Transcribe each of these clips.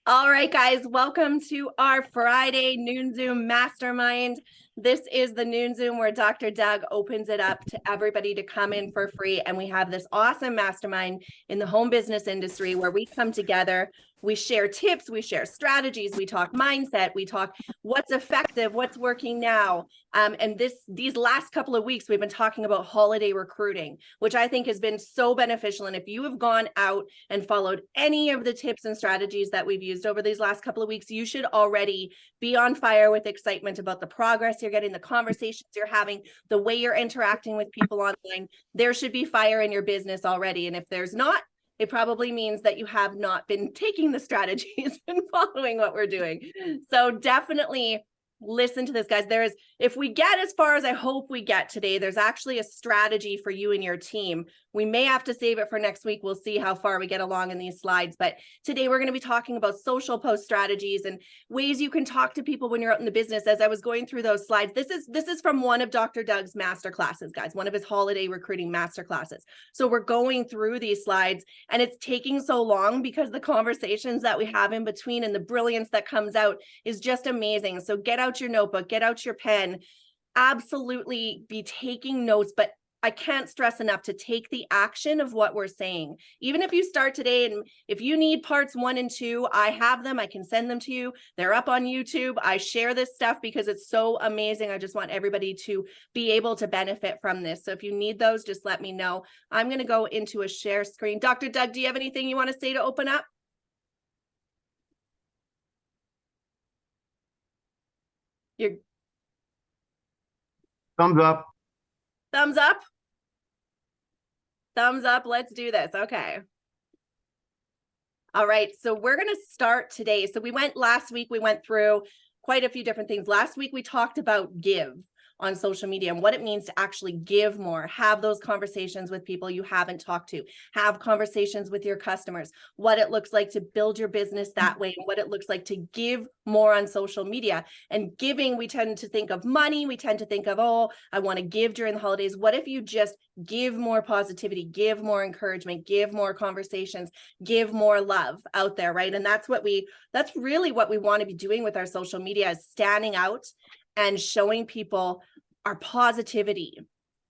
All right, guys, welcome to our Friday Noon Zoom Mastermind. This is the Noon Zoom where Dr. Doug opens it up to everybody to come in for free. And we have this awesome mastermind in the home business industry where we come together, we share tips, we share strategies, we talk mindset, we talk what's effective, what's working now. And these last couple of weeks, we've been talking about holiday recruiting, which I think has been so beneficial. And if you have gone out and followed any of the tips and strategies that we've used over these last couple of weeks, you should already be on fire with excitement about the progress you're getting, the conversations you're having, the way you're interacting with people online. There should be fire in your business already. And if there's not, it probably means that you have not been taking the strategies and following what we're doing. So definitely listen to this, guys. If we get as far as I hope we get today, there's actually a strategy for you and your team. We may have to save it for next week. We'll see how far we get along in these slides. But today we're going to be talking about social post strategies and ways you can talk to people when you're out in the business. As I was going through those slides, this is from one of Dr. Doug's master classes, guys, one of his holiday recruiting master classes. So we're going through these slides and it's taking so long because the conversations that we have in between and the brilliance that comes out is just amazing. So get out your notebook, get out your pen, absolutely be taking notes, but I can't stress enough to take the action of what we're saying. Even if you start today and if you need parts 1 and 2, I have them. I can send them to you. They're up on YouTube. I share this stuff because it's so amazing. I just want everybody to be able to benefit from this. So if you need those, just let me know. I'm going to go into a share screen. Dr. Doug, do you have anything you want to say to open up? Your Thumbs up. thumbs up? Thumbs up. Let's do this. Okay. All right. So we're going to start today. So last week, we went through quite a few different things. Last week, we talked about give on social media and what it means to actually give more, have those conversations with people you haven't talked to, have conversations with your customers, what it looks like to build your business that way, and what it looks like to give more on social media. And giving, we tend to think of money. We tend to think of, oh, I want to give during the holidays. What if you just give more positivity, give more encouragement, give more conversations, give more love out there, right? And that's really what we want to be doing with our social media, is standing out and showing people our positivity,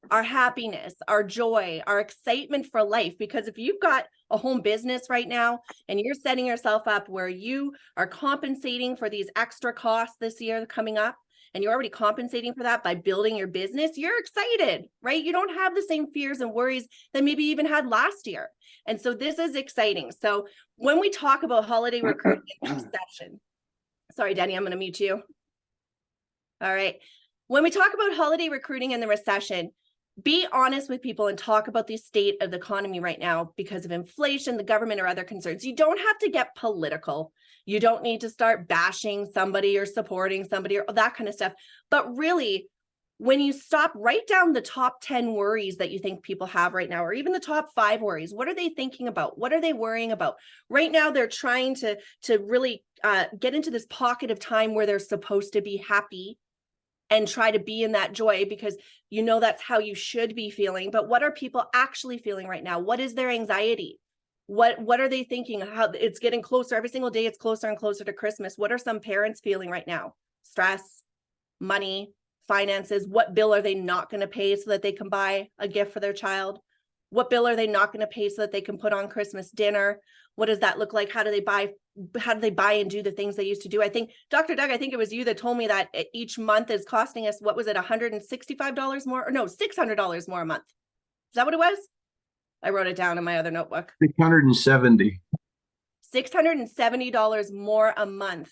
our happiness, our joy, our excitement for life. Because if you've got a home business right now and you're setting yourself up where you are compensating for these extra costs this year coming up, and you're already compensating for that by building your business, you're excited, right? You don't have the same fears and worries that maybe you even had last year. And so this is exciting. So when we talk about holiday recruiting session, sorry, Denny, I'm going to mute you. All right. When we talk about holiday recruiting in the recession, be honest with people and talk about the state of the economy right now because of inflation, the government, or other concerns. You don't have to get political. You don't need to start bashing somebody or supporting somebody or that kind of stuff. But really, when you stop, write down the top 10 worries that you think people have right now, or even the top 5 worries. What are they thinking about? What are they worrying about? Right now, they're trying to really get into this pocket of time where they're supposed to be happy and try to be in that joy, because you know that's how you should be feeling. But what are people actually feeling right now? What is their anxiety? What are they thinking? How it's getting closer every single day. It's closer and closer to Christmas. What are some parents feeling right now? Stress, money, finances. What bill are they not going to pay so that they can buy a gift for their child? What bill are they not going to pay so that they can put on Christmas dinner? What does that look like? How do they buy and do the things they used to do? I think, Dr. Doug, I think it was you that told me that each month is costing us, what was it, $165 more? Or no, $600 more a month. Is that what it was? I wrote it down in my other notebook. 670. $670 more a month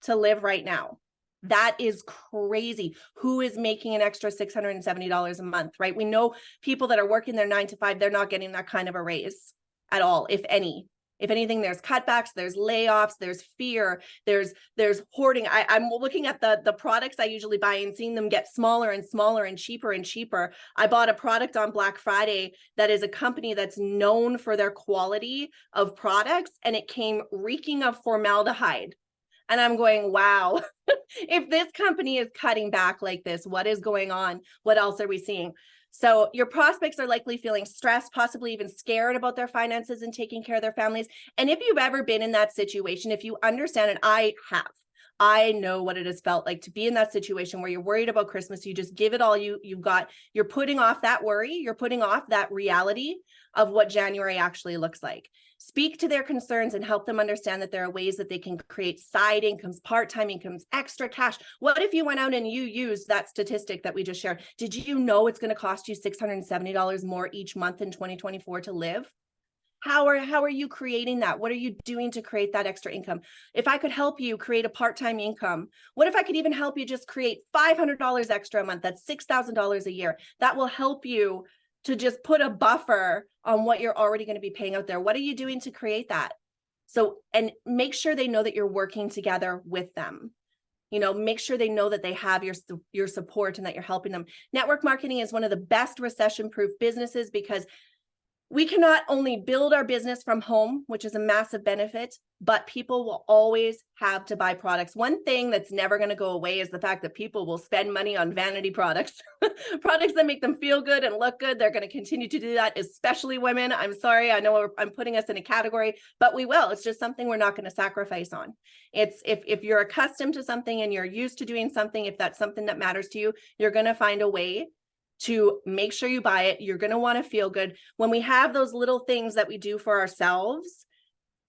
to live right now. That is crazy. Who is making an extra $670 a month, right? We know people that are working their 9 to 5, they're not getting that kind of a raise at all, if any. If anything, there's cutbacks, there's layoffs, there's fear, there's hoarding. I'm looking at the products I usually buy and seeing them get smaller and smaller and cheaper and cheaper. I bought a product on Black Friday that is a company that's known for their quality of products, and it came reeking of formaldehyde. And I'm going, wow, if this company is cutting back like this, what is going on? What else are we seeing? So your prospects are likely feeling stressed, possibly even scared about their finances and taking care of their families. And if you've ever been in that situation, if you understand, and I have, I know what it has felt like to be in that situation where you're worried about Christmas. You just give it all you've got. You're putting off that worry. You're putting off that reality of what January actually looks like. Speak to their concerns and help them understand that there are ways that they can create side incomes, part-time incomes, extra cash. What if you went out and you used that statistic that we just shared? Did you know it's going to cost you $670 more each month in 2024 to live? How are you creating that? What are you doing to create that extra income? If I could help you create a part-time income, what if I could even help you just create $500 extra a month? That's $6,000 a year. That will help you to just put a buffer on what you're already going to be paying out there. What are you doing to create that? So, and make sure they know that you're working together with them. Make sure they know that they have your support and that you're helping them. Network marketing is one of the best recession-proof businesses because we can not only build our business from home, which is a massive benefit, but people will always have to buy products. One thing that's never going to go away is the fact that people will spend money on vanity products, products that make them feel good and look good. They're going to continue to do that, especially women. I'm sorry. I know I'm putting us in a category, but we will. It's just something we're not going to sacrifice on. It's if you're accustomed to something and you're used to doing something, if that's something that matters to you, you're going to find a way to make sure you buy it. You're going to want to feel good. When we have those little things that we do for ourselves,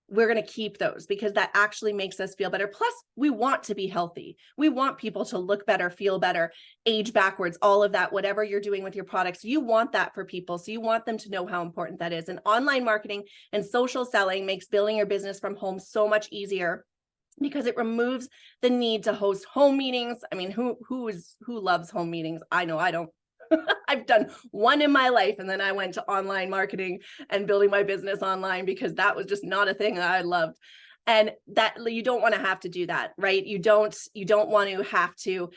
we're going to keep those because that actually makes us feel better. Plus, we want to be healthy. We want people to look better, feel better, age backwards, all of that, whatever you're doing with your products, you want that for people. So you want them to know how important that is. And online marketing and social selling makes building your business from home so much easier because it removes the need to host home meetings. I mean, who loves home meetings? I know I don't. I've done one in my life, and then I went to online marketing and building my business online because that was just not a thing that I loved. And that you don't want to have to do that, right? You don't want to have to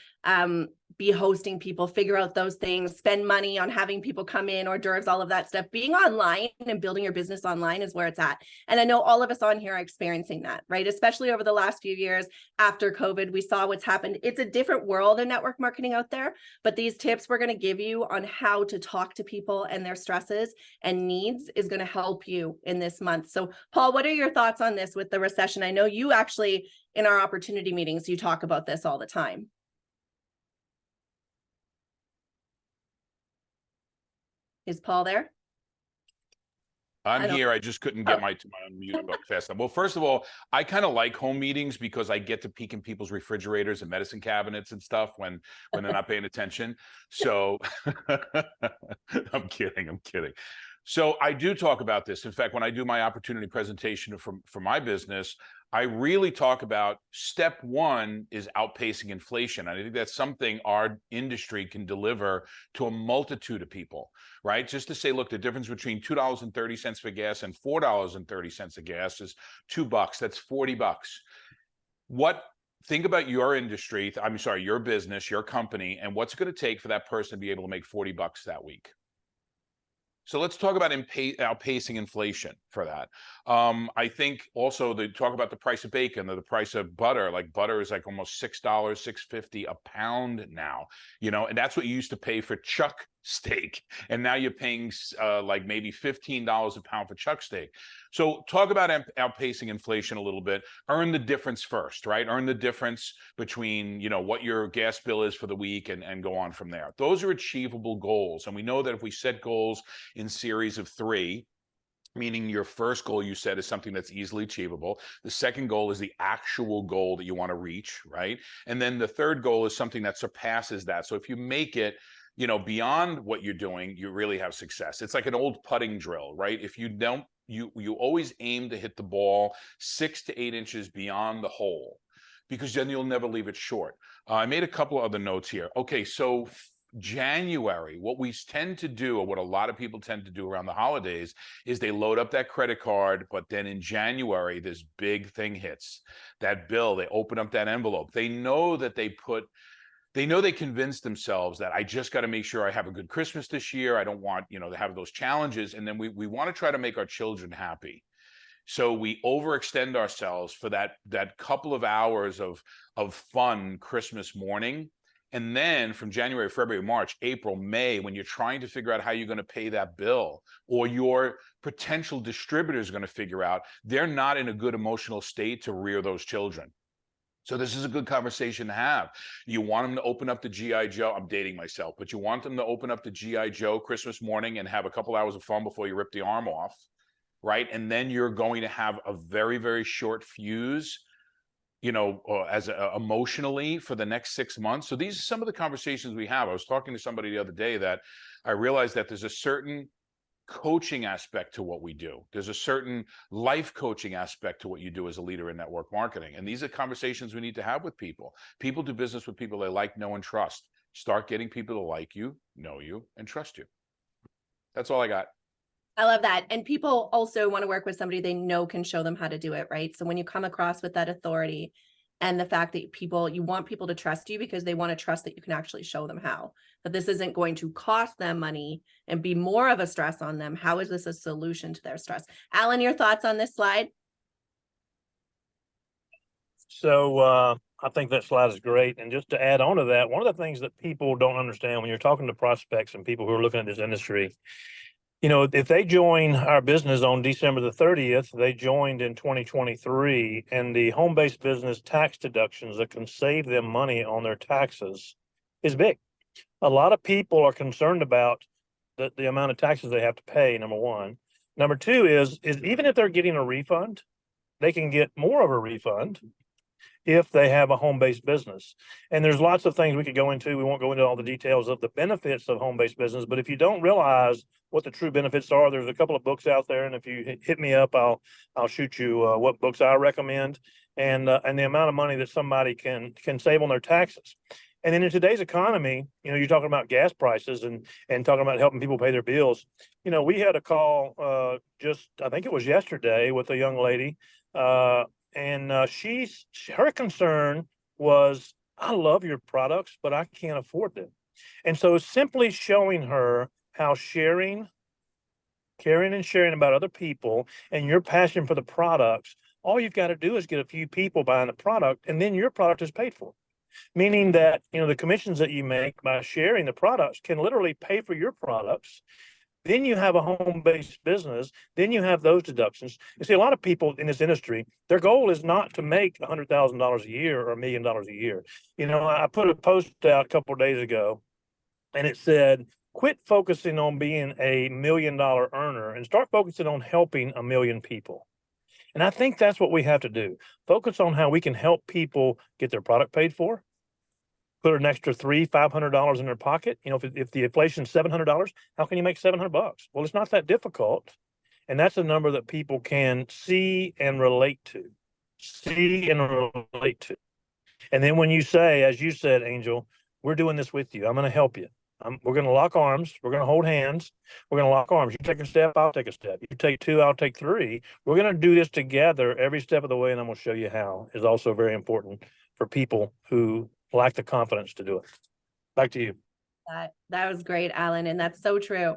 be hosting people, figure out those things, spend money on having people come in, hors d'oeuvres, all of that stuff. Being online and building your business online is where it's at. And I know all of us on here are experiencing that, right? Especially over the last few years after COVID, we saw what's happened. It's a different world in network marketing out there, but these tips we're going to give you on how to talk to people and their stresses and needs is going to help you in this month. So Paul, what are your thoughts on this with the recession? I know you actually, in our opportunity meetings, you talk about this all the time. Is Paul there? I'm here. I just couldn't get my unmute up fast enough. Well, first of all, I kind of like home meetings because I get to peek in people's refrigerators and medicine cabinets and stuff when they're not paying attention. So I'm kidding. So I do talk about this. In fact, when I do my opportunity presentation for my business, I really talk about step one is outpacing inflation. And I think that's something our industry can deliver to a multitude of people, right? Just to say, look, the difference between $2.30 for gas and $4.30 of gas is $2. That's $40. Think about your industry, your business, your company, and what's it going to take for that person to be able to make $40 that week. So let's talk about outpacing inflation for that. I think also they talk about the price of bacon or the price of butter. Like butter is like almost $6, $6.50 a pound now, and that's what you used to pay for chuck steak. And now you're paying like maybe $15 a pound for chuck steak. So talk about outpacing inflation a little bit. Earn the difference first, right? Earn the difference between, what your gas bill is for the week and go on from there. Those are achievable goals. And we know that if we set goals in series of 3, meaning your first goal you said is something that's easily achievable. The second goal is the actual goal that you want to reach, right? And then the third goal is something that surpasses that. So if you make it, beyond what you're doing, you really have success. It's like an old putting drill, right? If you don't, you always aim to hit the ball 6 to 8 inches beyond the hole, because then you'll never leave it short. I made a couple of other notes here. Okay, so January, what we tend to do, or what a lot of people tend to do around the holidays, is they load up that credit card, but then in January, this big thing hits. That bill, they open up that envelope. They know that they convinced themselves that I just got to make sure I have a good Christmas this year. I don't want, to have those challenges. And then we want to try to make our children happy. So we overextend ourselves for that couple of hours of fun Christmas morning. And then from January, February, March, April, May, when you're trying to figure out how you're going to pay that bill, or your potential distributor is going to figure out, they're not in a good emotional state to rear those children. So this is a good conversation to have. You want them to open up the G.I. Joe. I'm dating myself, but you want them to open up the G.I. Joe Christmas morning and have a couple hours of fun before you rip the arm off, right? And then you're going to have a very, very short fuse, emotionally for the next 6 months. So these are some of the conversations we have. I was talking to somebody the other day that I realized that there's a certain coaching aspect to what we do. There's a certain life coaching aspect to what you do as a leader in network marketing. And these are conversations we need to have with people. People do business with people they like, know, and trust. Start getting people to like you, know you, and trust you. That's all I got. I love that. And people also want to work with somebody they know can show them how to do it, right? So when you come across with that authority and the fact that you want people to trust you because they want to trust that you can actually show them how, that this isn't going to cost them money and be more of a stress on them. How is this a solution to their stress? Alan, your thoughts on this slide? So I think that slide is great. And just to add on to that, one of the things that people don't understand when you're talking to prospects and people who are looking at this industry, if they join our business on December the 30th, they joined in 2023, and the home-based business tax deductions that can save them money on their taxes is big. A lot of people are concerned about the amount of taxes they have to pay, number one. Number two is even if they're getting a refund, they can get more of a refund if they have a home-based business. And there's lots of things we could go into. We won't go into all the details of the benefits of home-based business, but if you don't realize what the true benefits are, there's a couple of books out there. And if you hit me up, I'll shoot you what books I recommend and the amount of money that somebody can save on their taxes. And then in today's economy, you're talking about gas prices and talking about helping people pay their bills. We had a call I think it was yesterday with a young lady, and her concern was, I love your products, but I can't afford them. And so simply showing her how caring and sharing about other people and your passion for the products, all you've got to do is get a few people buying the product, and then your product is paid for. Meaning that, the commissions that you make by sharing the products can literally pay for your products. Then you have a home-based business. Then you have those deductions. You see, a lot of people in this industry, their goal is not to make $100,000 a year or $1 million a year. I put a post out a couple of days ago, and it said, quit focusing on being a $1 million earner and start focusing on helping 1 million people. And I think that's what we have to do. Focus on how we can help people get their product paid for, put an extra $300-500 in their pocket. If the inflation is $700, how can you make $700? Well, it's not that difficult. And that's a number that people can see and relate to. And then when you say, as you said, Angel, we're doing this with you. I'm going to help you. We're going to lock arms. We're going to hold hands. We're going to lock arms. You take a step, I'll take a step. You take two, I'll take three. We're going to do this together every step of the way, and I'm going to show you how is also very important for people who lack the confidence to do it. Back to you. That was great, Alan. And that's so true.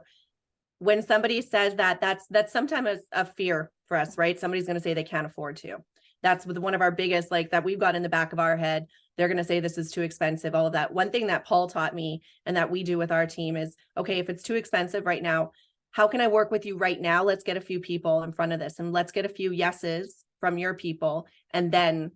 When somebody says that, that's sometimes a fear for us, right? Somebody's going to say they can't afford to. That's one of our biggest, that we've got in the back of our head. They're going to say this is too expensive, all of that. One thing that Paul taught me and that we do with our team is, okay, if it's too expensive right now, how can I work with you right now? Let's get a few people in front of this and let's get a few yeses from your people. And then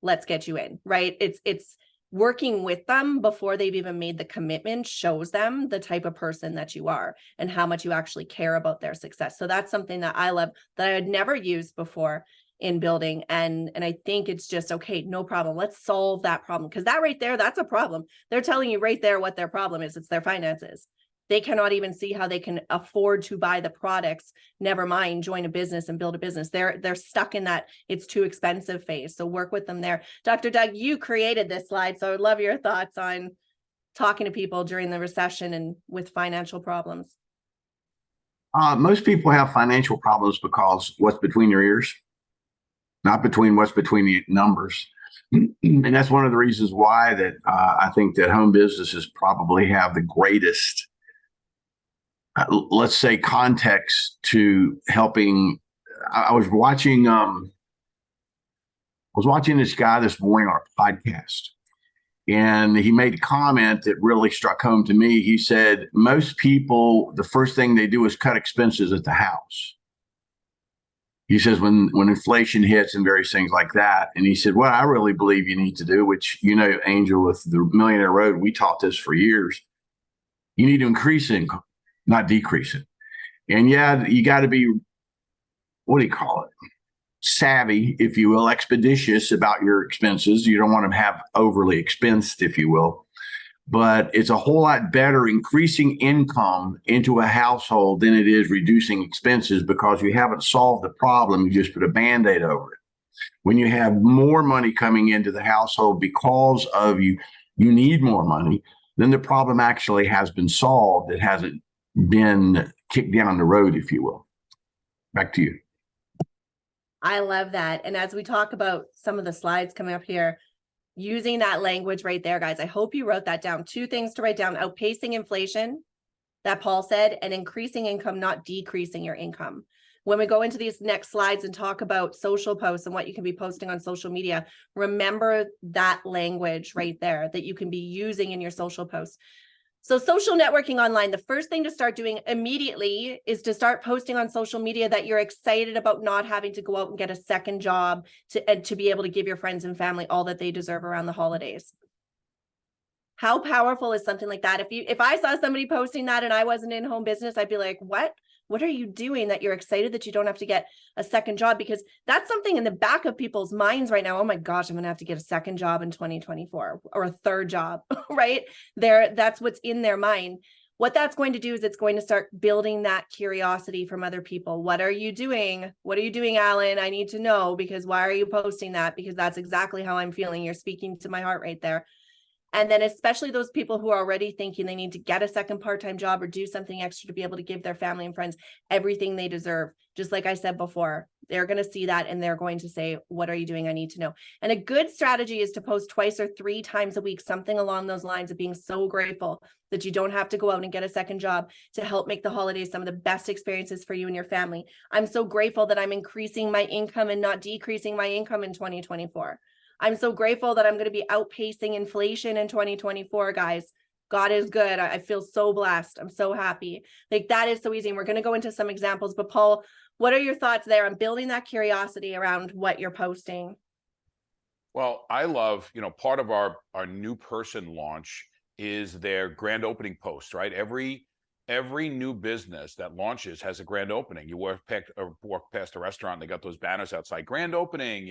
let's get you in, right? It's working with them before they've even made the commitment shows them the type of person that you are and how much you actually care about their success. So that's something that I love that I had never used before in building. And I think it's just, okay, no problem. Let's solve that problem. Because that right there, that's a problem. They're telling you right there what their problem is. It's their finances. They cannot even see how they can afford to buy the products. Never mind, join a business and build a business. They're stuck in that it's too expensive phase. So work with them there. Dr. Doug, you created this slide. So I would love your thoughts on talking to people during the recession and with financial problems. Most people have financial problems because what's between your ears, not what's between the numbers. And that's one of the reasons why that I think that home businesses probably have the greatest, let's say, context to helping. I was watching this guy this morning on a podcast, And he made a comment that really struck home to me. He said, most people, the first thing they do is cut expenses at the house. He says when inflation hits and various things like that. And he said, what I really believe you need to do, which, you know, Angel, with the Millionaire Road, we taught this for years. You need to increase income, not decrease it. And yeah, you got to be, what do you call it? Savvy, if you will, expeditious about your expenses. You don't want to have overly expensed, if you will. But it's a whole lot better increasing income into a household than it is reducing expenses, because you haven't solved the problem. You just put a Band-Aid over it. When you have more money coming into the household because of you need more money, then the problem actually has been solved. It hasn't been kicked down the road, if you will. Back to you. I love that. And as we talk about some of the slides coming up here, using that language right there, guys, I hope you wrote that down. 2 things to write down: outpacing inflation, that Paul said, and increasing income, not decreasing your income. When we go into these next slides and talk about social posts and what you can be posting on social media, remember that language right there that you can be using in your social posts. So social networking online, the first thing to start doing immediately is to start posting on social media that you're excited about not having to go out and get a second job to be able to give your friends and family all that they deserve around the holidays. How powerful is something like that? If I saw somebody posting that and I wasn't in home business, I'd be like, what are you doing that you're excited that you don't have to get a second job? Because that's something in the back of people's minds right now. Oh my gosh, I'm going to have to get a second job in 2024 or a third job, right? That's what's in their mind. What that's going to do is it's going to start building that curiosity from other people. What are you doing? What are you doing, Alan? I need to know, because why are you posting that? Because that's exactly how I'm feeling. You're speaking to my heart right there. And then especially those people who are already thinking they need to get a second part-time job or do something extra to be able to give their family and friends everything they deserve. Just like I said before, they're going to see that and they're going to say, what are you doing? I need to know. And a good strategy is to post 2 or 3 times a week, something along those lines of being so grateful that you don't have to go out and get a second job to help make the holidays some of the best experiences for you and your family. I'm so grateful that I'm increasing my income and not decreasing my income in 2024. I'm so grateful that I'm going to be outpacing inflation in 2024, guys. God is good. I feel so blessed. I'm so happy. Like, that is so easy. And we're going to go into some examples, but Paul, what are your thoughts there on building that curiosity around what you're posting? Well, I love, part of our new person launch is their grand opening post, right? Every new business that launches has a grand opening. You walk past a restaurant, they got those banners outside, grand opening,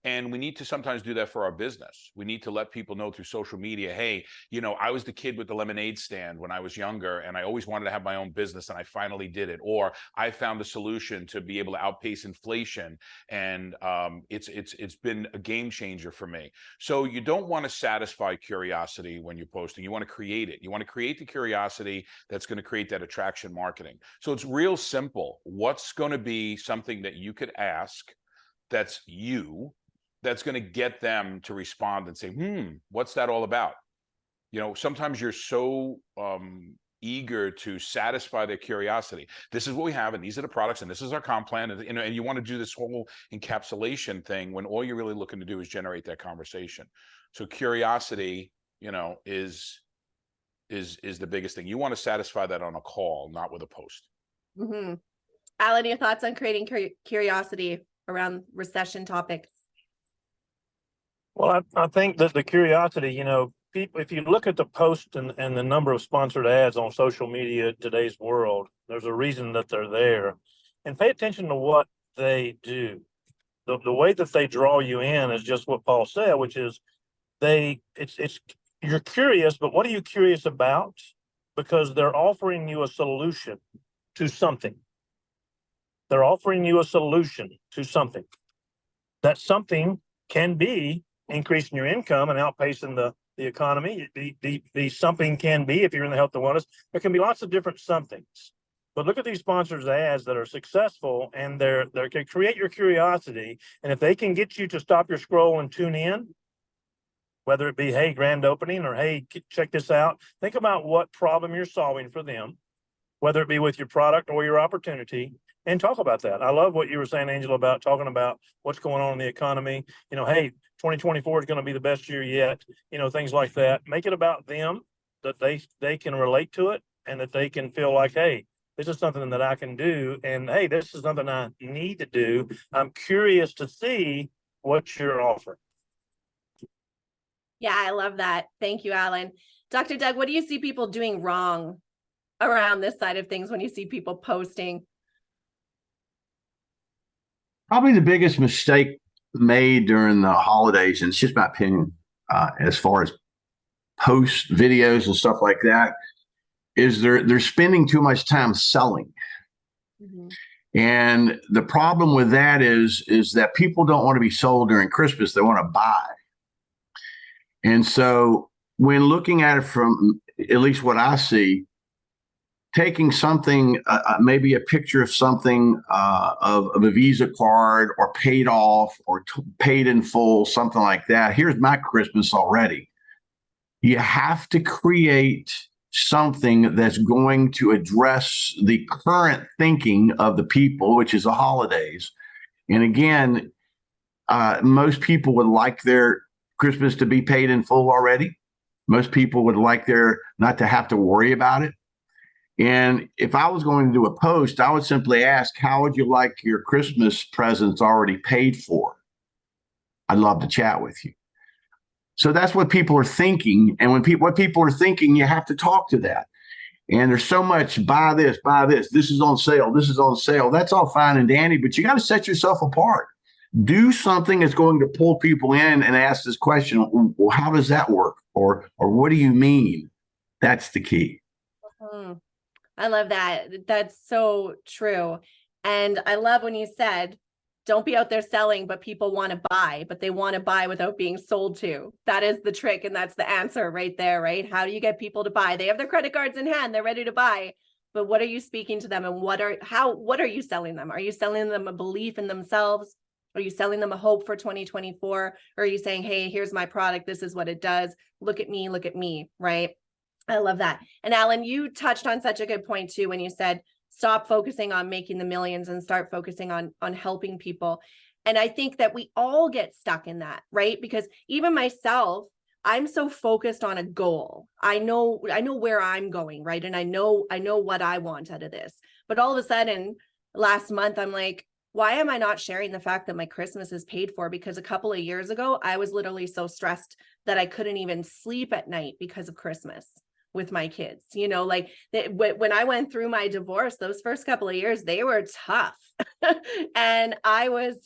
and we need to sometimes do that for our business. We need to let people know through social media, hey, I was the kid with the lemonade stand when I was younger, and I always wanted to have my own business, and I finally did it. Or I found the solution to be able to outpace inflation, and it's been a game changer for me. So you don't want to satisfy curiosity when you're posting. You want to create it. You want to create the curiosity that's going to create that attraction marketing. So it's real simple. What's going to be something that you could ask that's going to get them to respond and say, what's that all about? Sometimes you're so eager to satisfy their curiosity. This is what we have, and these are the products, and this is our comp plan, and you want to do this whole encapsulation thing when all you're really looking to do is generate that conversation. So curiosity, is the biggest thing. You want to satisfy that on a call, not with a post. Mm-hmm. Alan, your thoughts on creating curiosity around recession topics? Well, I think that the curiosity, people, if you look at the post and the number of sponsored ads on social media in today's world, there's a reason that they're there. And pay attention to what they do. The way that they draw you in is just what Paul said, which is you're curious, but what are you curious about? Because they're offering you a solution to something. They're offering you a solution to something. That something can be increasing your income and outpacing the economy. The something can be, if you're in the health and wellness, there can be lots of different somethings. But look at these sponsors ads that are successful, and they can create your curiosity. And if they can get you to stop your scroll and tune in, whether it be, hey, grand opening, or hey, check this out. Think about what problem you're solving for them, whether it be with your product or your opportunity, and talk about that. I love what you were saying, Angela, about talking about what's going on in the economy. You know, hey, 2024 is going to be the best year yet. You know, things like that. Make it about them, that they can relate to it, and that they can feel like, hey, this is something that I can do, and hey, this is something I need to do. I'm curious to see what you're offering. Yeah, I love that. Thank you, Alan. Dr. Doug, what do you see people doing wrong around this side of things when you see people posting? Probably the biggest mistake made during the holidays, and it's just my opinion, as far as post videos and stuff like that, is they're spending too much time selling. Mhm. And the problem with that is that people don't want to be sold during Christmas; they want to buy. And so, when looking at it from at least what I see, taking something, maybe a picture of something of a Visa card or paid off or paid in full, something like that. Here's my Christmas already. You have to create something that's going to address the current thinking of the people, which is the holidays. And again, most people would like their Christmas to be paid in full already. Most people would like their not to have to worry about it. And if I was going to do a post, I would simply ask, how would you like your Christmas presents already paid for? I'd love to chat with you. So that's what people are thinking. And what people are thinking, you have to talk to that. And there's so much buy this, this is on sale, this is on sale. That's all fine and dandy, but you got to set yourself apart. Do something that's going to pull people in and ask this question, well, how does that work? Or what do you mean? That's the key. Mhm. I love that. That's so true. And I love when you said, don't be out there selling, but people want to buy, but they want to buy without being sold to. That is the trick. And that's the answer right there, right? How do you get people to buy? They have their credit cards in hand, they're ready to buy. But what are you speaking to them? And what are you selling them? Are you selling them a belief in themselves? Are you selling them a hope for 2024? Or are you saying, hey, here's my product. This is what it does. Look at me, right? I love that. And Alan, you touched on such a good point too, when you said, stop focusing on making the millions and start focusing on helping people. And I think that we all get stuck in that, right? Because even myself, I'm so focused on a goal. I know where I'm going, right? And I know what I want out of this. But all of a sudden, last month, I'm like, why am I not sharing the fact that my Christmas is paid for? Because a couple of years ago, I was literally so stressed that I couldn't even sleep at night because of Christmas with my kids. You know, like when I went through my divorce, those first couple of years, they were tough. And I was,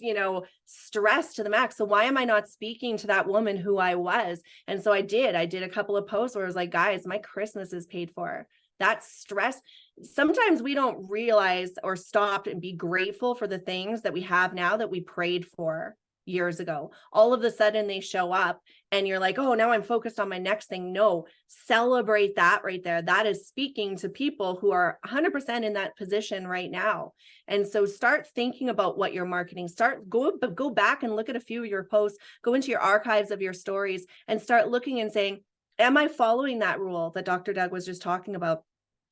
stressed to the max. So why am I not speaking to that woman who I was? And so I did a couple of posts where I was like, guys, my Christmas is paid for. That stress. Sometimes we don't realize or stop and be grateful for the things that we have now that we prayed for years ago. All of a sudden they show up and you're like, oh, now I'm focused on my next thing. No, celebrate that right there. That is speaking to people who are 100% in that position right now. And so start thinking about what you're marketing. Go back and look at a few of your posts, go into your archives of your stories and start looking and saying, am I following that rule that Dr. Doug was just talking about?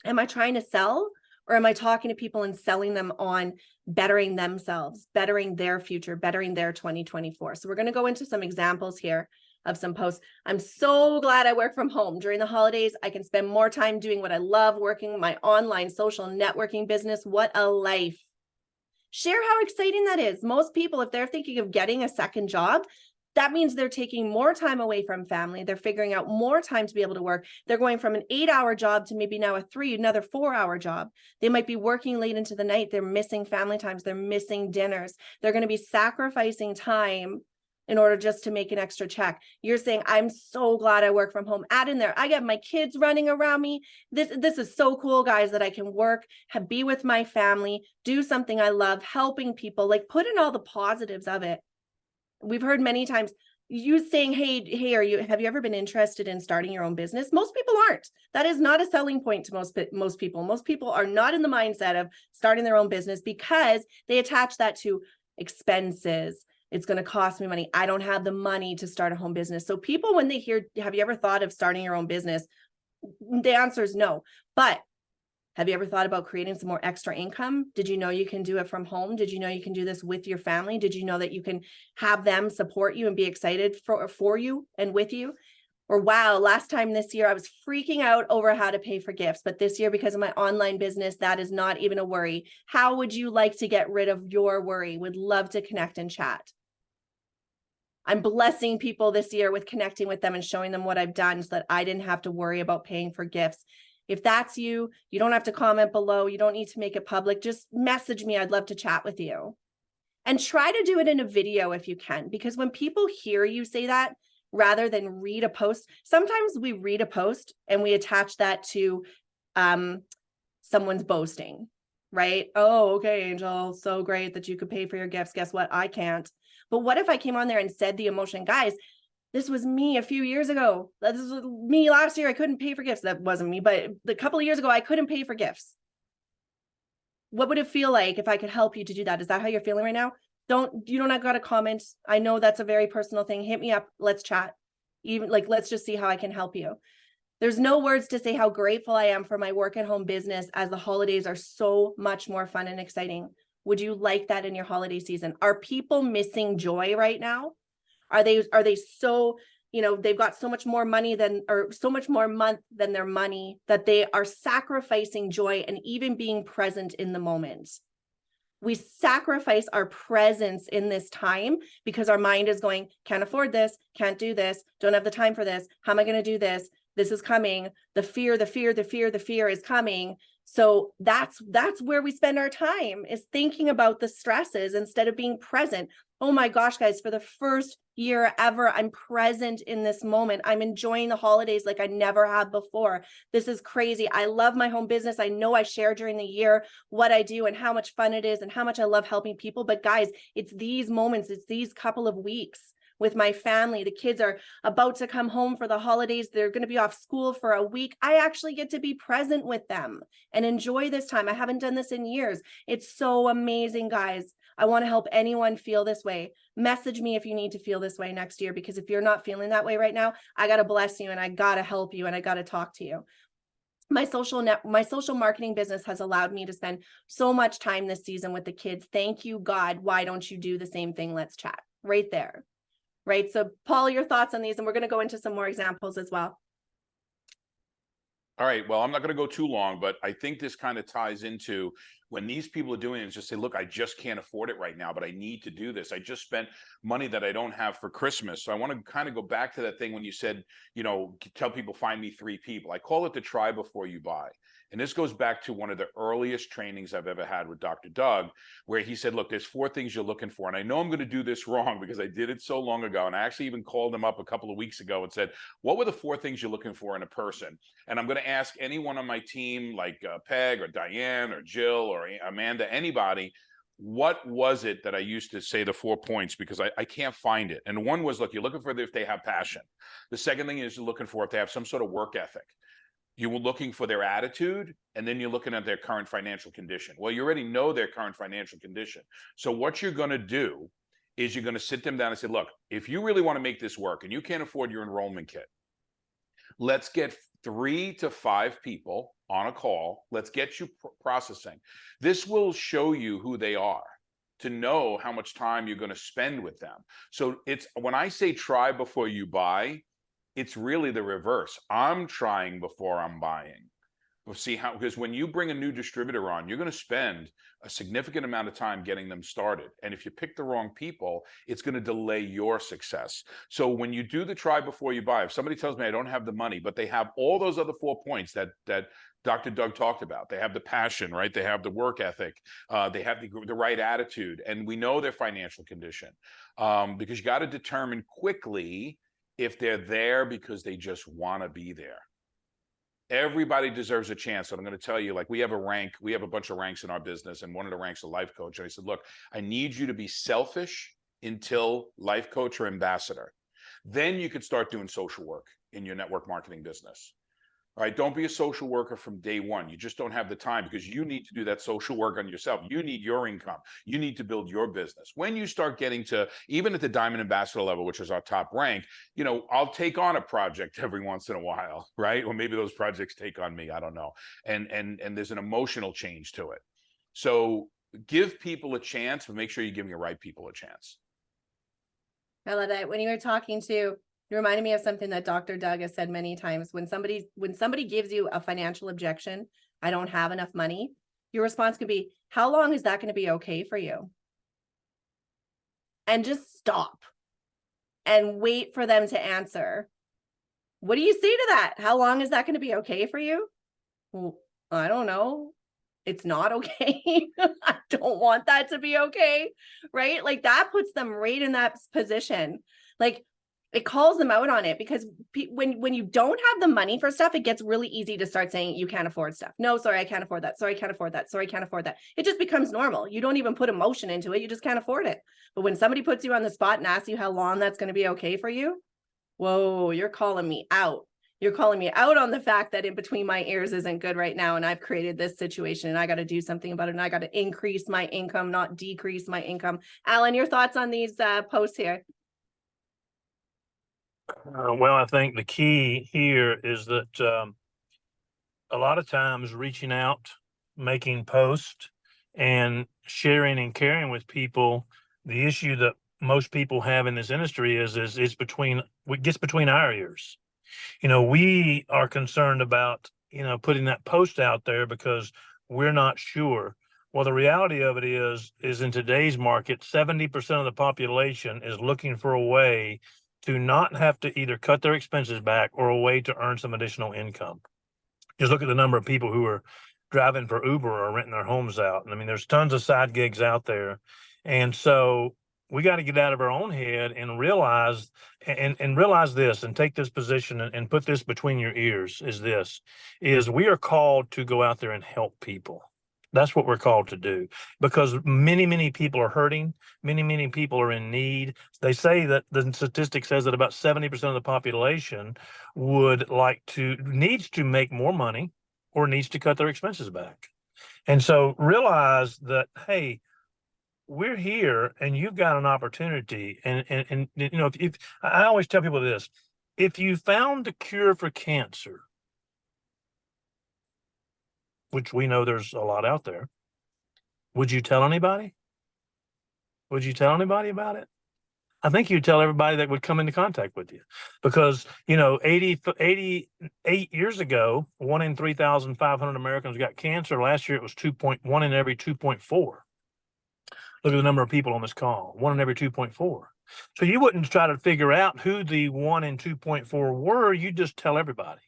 Am I trying to sell? Or am I talking to people and selling them on bettering themselves, bettering their future, bettering their 2024? So we're going to go into some examples here of some posts. I'm so glad I work from home. During the holidays, I can spend more time doing what I love, working my online social networking business. What a life. Share how exciting that is. Most people, if they're thinking of getting a second job, that means they're taking more time away from family. They're figuring out more time to be able to work. They're going from an 8-hour job to maybe now another 4-hour job. They might be working late into the night. They're missing family times. They're missing dinners. They're going to be sacrificing time in order just to make an extra check. You're saying, I'm so glad I work from home. Add in there, I got my kids running around me. This is so cool, guys, that I can work, be with my family, do something I love, helping people, like put in all the positives of it. We've heard many times you saying, hey, have you ever been interested in starting your own business? Most people aren't. That is not a selling point to most people. Most people are not in the mindset of starting their own business because they attach that to expenses. It's going to cost me money. I don't have the money to start a home business. So people, when they hear, have you ever thought of starting your own business? The answer is no. But Have you ever thought about creating some more extra income? Did you know you can do it from home? Did you know you can do this with your family? Did you know that you can have them support you and be excited for you and with you? Or wow, last time this year I was freaking out over how to pay for gifts, but this year because of my online business, that is not even a worry. How would you like to get rid of your worry? Would love to connect and chat. I'm blessing people this year with connecting with them and showing them what I've done so that I didn't have to worry about paying for gifts. If that's you, you don't have to comment below. You don't need to make it public. Just message me. I'd love to chat with you. And try to do it in a video if you can, because when people hear you say that, rather than read a post, sometimes we read a post and we attach that to someone's boasting, right? Oh, okay, Angel, so great that you could pay for your gifts. Guess what? I can't. But what if I came on there and said the emotion, guys, this was me a few years ago. This was me last year. I couldn't pay for gifts. That wasn't me, but a couple of years ago, I couldn't pay for gifts. What would it feel like if I could help you to do that? Is that how you're feeling right now? You don't have got to comment. I know that's a very personal thing. Hit me up. Let's chat. Even like, let's just see how I can help you. There's no words to say how grateful I am for my work at home business, as the holidays are so much more fun and exciting. Would you like that in your holiday season? Are people missing joy right now? Are they so, they've got so much more money or so much more month than their money that they are sacrificing joy and even being present in the moment? We sacrifice our presence in this time because our mind is going, can't afford this, can't do this, don't have the time for this. How am I going to do this? This is coming. The fear is coming. So that's where we spend our time, is thinking about the stresses instead of being present. Oh my gosh, guys, for the first year ever, I'm present in this moment. I'm enjoying the holidays like I never have before. This is crazy. I love my home business. I know I share during the year what I do and how much fun it is and how much I love helping people. But guys, it's these moments, it's these couple of weeks with my family. The kids are about to come home for the holidays. They're going to be off school for a week. I actually get to be present with them and enjoy this time. I haven't done this in years. It's so amazing, guys. I want to help anyone feel this way. Message me if you need to feel this way next year, because if you're not feeling that way right now, I got to bless you and I got to help you and I got to talk to you. My social marketing business has allowed me to spend so much time this season with the kids. Thank you, God. Why don't you do the same thing? Let's chat right there. Right. So Paul, your thoughts on these, and we're going to go into some more examples as well. All right. Well, I'm not going to go too long, but I think this kind of ties into when these people are doing it, just say, look, I just can't afford it right now, but I need to do this. I just spent money that I don't have for Christmas. So I want to kind of go back to that thing when you said, tell people, find me 3 people. I call it the try before you buy. And this goes back to one of the earliest trainings I've ever had with Dr. Doug, where he said, look, there's 4 things you're looking for. And I know I'm going to do this wrong because I did it so long ago. And I actually even called him up a couple of weeks ago and said, what were the 4 things you're looking for in a person? And I'm going to ask anyone on my team, like Peg or Diane or Jill or Amanda, anybody, what was it that I used to say the 4 points, because I can't find it. And one was, look, you're looking for if they have passion. The second thing is you're looking for if they have some sort of work ethic. You were looking for their attitude, and then you're looking at their current financial condition. Well, you already know their current financial condition. So what you're going to do is you're going to sit them down and say, look, if you really want to make this work and you can't afford your enrollment kit, let's get 3 to 5 people on a call. Let's get you processing. This will show you who they are, to know how much time you're going to spend with them. So it's, when I say try before you buy, it's really the reverse. I'm trying before I'm buying. We'll see how, because when you bring a new distributor on, you're going to spend a significant amount of time getting them started. And if you pick the wrong people, it's going to delay your success. So when you do the try before you buy, if somebody tells me I don't have the money, but they have all those other 4 points that Dr. Doug talked about, they have the passion, right? They have the work ethic, they have the right attitude, and we know their financial condition, because you got to determine quickly if they're there because they just want to be there. Everybody deserves a chance. So I'm going to tell you, like, we have a bunch of ranks in our business, and one of the ranks is life coach. And I said, look, I need you to be selfish until life coach or ambassador. Then you could start doing social work in your network marketing business. All right, don't be a social worker from day one. You just don't have the time because you need to do that social work on yourself. You need your income. You need to build your business. When you start getting to, even at the Diamond Ambassador level, which is our top rank, you know, I'll take on a project every once in a while, right? Or maybe those projects take on me, I don't know. And there's an emotional change to it. So give people a chance, but make sure you're giving the right people a chance. I love that. When you were talking to, it reminded me of something that Dr. Doug has said many times. When somebody gives you a financial objection, I don't have enough money, your response could be, how long is that going to be okay for you? And just stop and wait for them to answer. What do you say to that? How long is that going to be okay for you? Well, I don't know. It's not okay. I don't want that to be okay. Right? Like that puts them right in that position. Like it calls them out on it, because when you don't have the money for stuff, it gets really easy to start saying you can't afford stuff. No, sorry, I can't afford that. Sorry, I can't afford that. Sorry, I can't afford that. It just becomes normal. You don't even put emotion into it. You just can't afford it. But when somebody puts you on the spot and asks you how long that's going to be okay for you, whoa, you're calling me out. You're calling me out on the fact that in between my ears isn't good right now. And I've created this situation and I got to do something about it. And I got to increase my income, not decrease my income. Alan, your thoughts on these posts here? Well, I think the key here is that a lot of times reaching out, making posts, and sharing and caring with people, the issue that most people have in this industry is what gets between our ears. You know, we are concerned about, you know, putting that post out there because we're not sure. Well, the reality of it is in today's market, 70% of the population is looking for a way to not have to either cut their expenses back or a way to earn some additional income. Just look at the number of people who are driving for Uber or renting their homes out. And I mean, there's tons of side gigs out there. And so we got to get out of our own head and realize realize this, and take this position and put this between your ears, is we are called to go out there and help people. That's what we're called to do, because many people are hurting. Many people are in need. They say that the statistic says that about 70% of the population needs to make more money or needs to cut their expenses back. And so realize that, hey, we're here and you've got an opportunity. And you know, if I always tell people this, if you found a cure for cancer, which we know there's a lot out there, would you tell anybody? Would you tell anybody about it? I think you'd tell everybody that would come into contact with you, because, you know, 88 years ago, 1 in 3,500 Americans got cancer. Last year, it was 1 in every 2.4. Look at the number of people on this call, 1 in every 2.4. So you wouldn't try to figure out who the 1 in 2.4 were. You just tell everybody.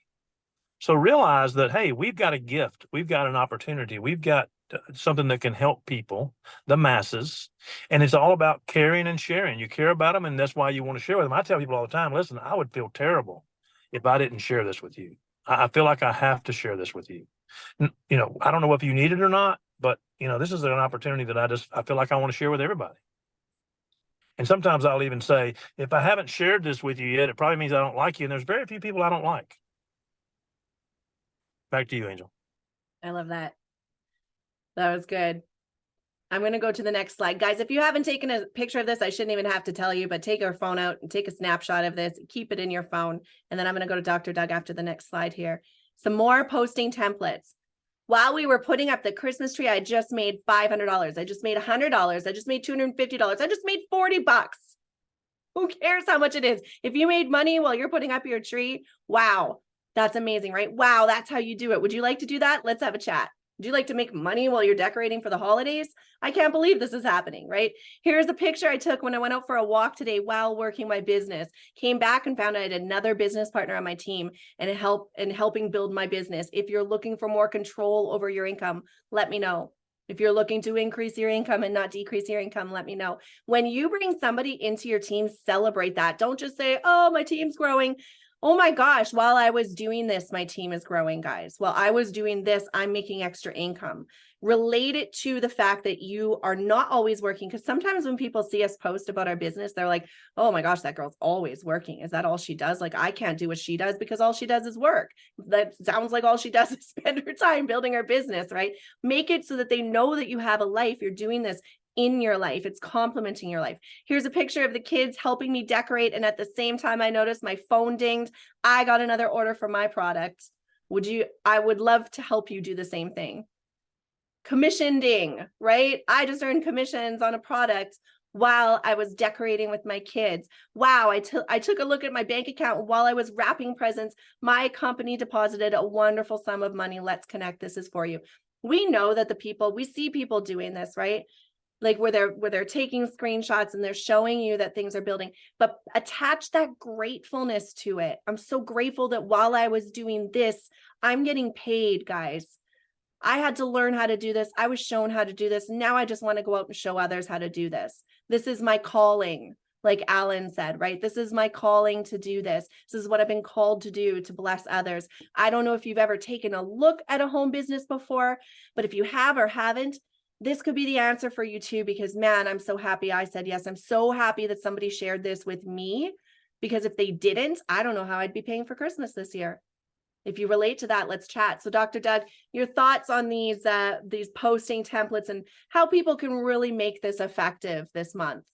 So realize that, hey, we've got a gift. We've got an opportunity. We've got something that can help people, the masses. And it's all about caring and sharing. You care about them, and that's why you want to share with them. I tell people all the time, listen, I would feel terrible if I didn't share this with you. I feel like I have to share this with you. You know, I don't know if you need it or not, but, you know, this is an opportunity that I feel like I want to share with everybody. And sometimes I'll even say, if I haven't shared this with you yet, it probably means I don't like you. And there's very few people I don't like. Back to you, Angel. I love that. That was good. I'm going to go to the next slide. Guys, if you haven't taken a picture of this, I shouldn't even have to tell you, but take your phone out and take a snapshot of this, keep it in your phone. And then I'm going to go to Dr. Doug after the next slide here. Some more posting templates. While we were putting up the Christmas tree, I just made $500. I just made $100. I just made $250. I just made $40. Who cares how much it is? If you made money while you're putting up your tree, wow, that's amazing, right? Wow, that's how you do it. Would you like to do that? Let's have a chat. Would you like to make money while you're decorating for the holidays? I can't believe this is happening, right? Here's a picture I took when I went out for a walk today while working my business. Came back and found I had another business partner on my team and helping build my business. If you're looking for more control over your income, let me know. If you're looking to increase your income and not decrease your income, let me know. When you bring somebody into your team, celebrate that. Don't just say, oh, my team's growing. oh my gosh, while I was doing this, my team is growing, guys. While I was doing this, I'm making extra income. Relate it to the fact that you are not always working. Because sometimes when people see us post about our business, they're like, oh my gosh, that girl's always working. Is that all she does? Like, I can't do what she does because all she does is work. That sounds like all she does is spend her time building her business, right? Make it so that they know that you have a life. You're doing this in your life. It's complementing your life. Here's a picture of the kids helping me decorate. And at the same time, I noticed my phone dinged. I got another order for my product. I would love to help you do the same thing. Commission ding, right? I just earned commissions on a product while I was decorating with my kids. Wow, I took a look at my bank account while I was wrapping presents. My company deposited a wonderful sum of money. Let's connect. This is for you. We know that we see people doing this, right? Like where they're taking screenshots and they're showing you that things are building, but attach that gratefulness to it. I'm so grateful that while I was doing this, I'm getting paid, guys. I had to learn how to do this. I was shown how to do this. Now I just want to go out and show others how to do this. This is my calling, like Alan said, right? This is my calling to do this. This is what I've been called to do, to bless others. I don't know if you've ever taken a look at a home business before, but if you have or haven't, this could be the answer for you too, because man, I'm so happy I said yes. I'm so happy that somebody shared this with me, because if they didn't, I don't know how I'd be paying for Christmas this year. If you relate to that, let's chat. So Dr. Doug, your thoughts on these posting templates and how people can really make this effective this month?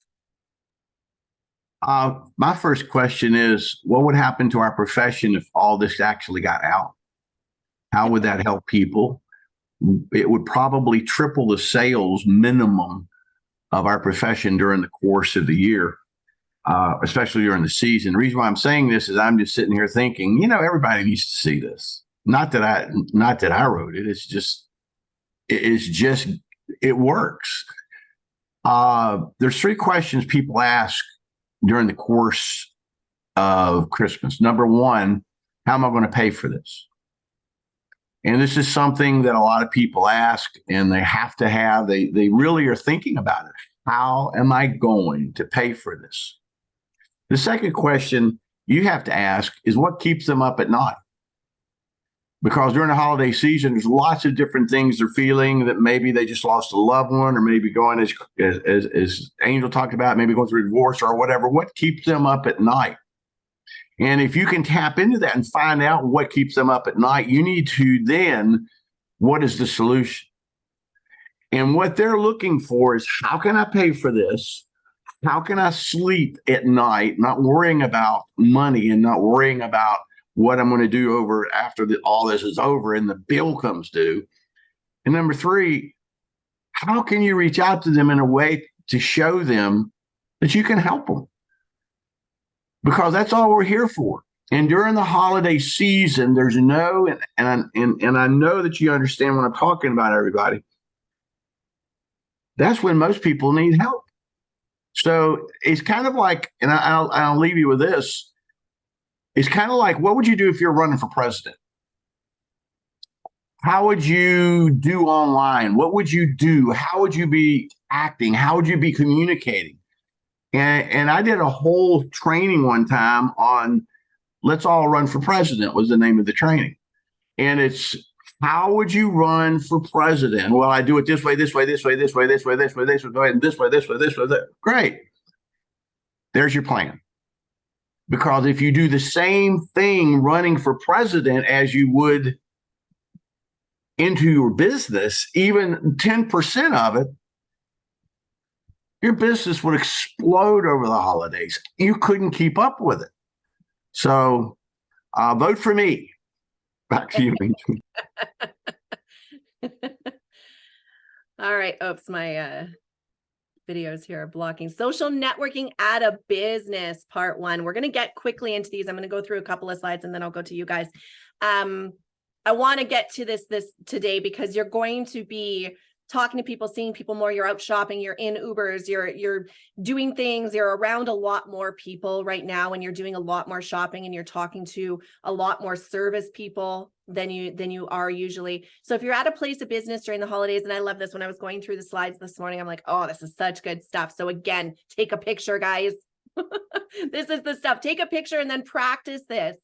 My first question is, what would happen to our profession if all this actually got out? How would that help people? It would probably triple the sales minimum of our profession during the course of the year, especially during the season. The reason why I'm saying this is I'm just sitting here thinking, everybody needs to see this. Not that I wrote it. It works. There's 3 questions people ask during the course of Christmas. Number 1, how am I going to pay for this? And this is something that a lot of people ask, and they have to have, they really are thinking about it. How am I going to pay for this? The second question you have to ask is what keeps them up at night? Because during the holiday season, there's lots of different things they're feeling, that maybe they just lost a loved one, or maybe going, as Angel talked about, maybe going through a divorce or whatever. What keeps them up at night? And if you can tap into that and find out what keeps them up at night, you need to then, what is the solution? And what they're looking for is, how can I pay for this? How can I sleep at night, not worrying about money and not worrying about what I'm going to do over after all this is over and the bill comes due? And number 3, how can you reach out to them in a way to show them that you can help them? Because that's all we're here for. And during the holiday season, there's no, and I know that you understand what I'm talking about, everybody. That's when most people need help. So it's kind of like, and I'll leave you with this. It's kind of like, what would you do if you're running for president? How would you do online? What would you do? How would you be acting? How would you be communicating? And I did a whole training one time on Let's All Run for President was the name of the training. And it's, how would you run for president? Well, I do it this way, this way, this way, this way, this way, this way, this way, go ahead, and this way, this way, this way. Great. There's your plan. Because if you do the same thing running for president as you would into your business, even 10% of it, your business would explode over the holidays. You couldn't keep up with it. So vote for me. Back to you, Minji. All right. Oops, my videos here are blocking. Social networking at a business, part 1. We're going to get quickly into these. I'm going to go through a couple of slides and then I'll go to you guys. I want to get to this today because you're going to be talking to people, seeing people more. You're out shopping, you're in Ubers, you're doing things, you're around a lot more people right now, and you're doing a lot more shopping, and you're talking to a lot more service people than you are usually. So if you're at a place of business during the holidays, and I love this, when I was going through the slides this morning, I'm like, oh, this is such good stuff. So again, take a picture, guys. This is the stuff. Take a picture and then practice this.